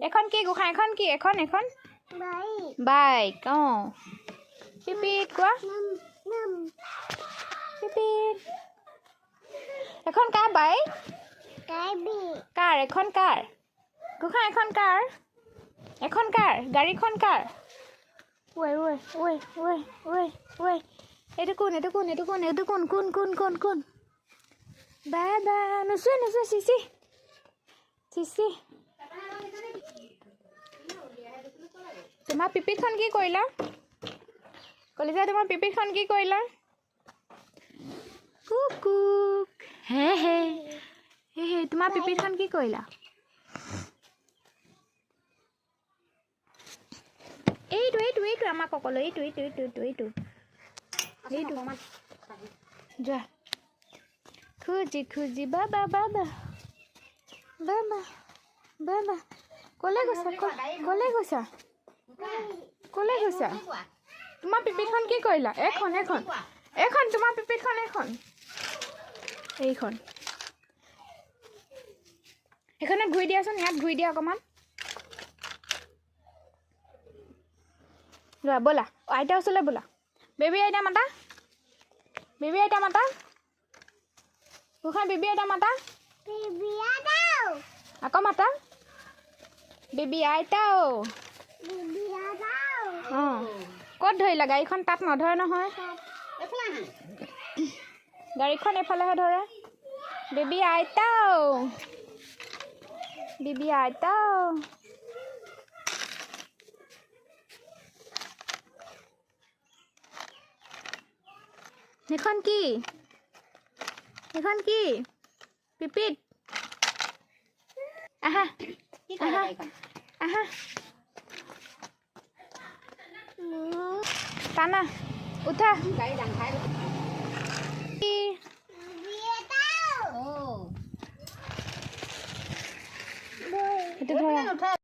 এখন কি গোসাঁই এখন কি এখন বাইক পিপিত কোৱা পিপিত এখন কাৰ বাইক কাৰ এখন কাৰ গোসাঁই এখন কাৰ গাড়ীখন কাৰ ঐ এইটো কোন বা নচুৱে চিচি তোমাৰ পিপিতখন কি কৰিলা কলিজা তোমাৰ পিপিতখন কি কৰিলা কুক হে তোমাৰ পিপিতখন কি কৰিলা এইটো আমাক অকলে এইটো যোৱা খুজি বাবা কলে গৈছা তোমাৰ পিপিতখন কি কৰিলা এখন তোমাৰ পিপিতখন এইখন এখনত ঘূৰি দিয়াচোন ইয়াত ঘূৰি দিয়া অকণমান লোৱা ব'লা আইতা ওচৰলৈ ব'লা বেবী আইতা মাতা গোসাঁই বেবী আইতা মাতা আকৌ মাতা বেবী আইতাও ক'ত ধৰিলা গাড়ীখন তাত নধৰে নহয় গাড়ীখন এফালেহে ধৰে বেবী আইতাও এখন কি পিপিত আহা টানা উঠা সেইটো ধৰা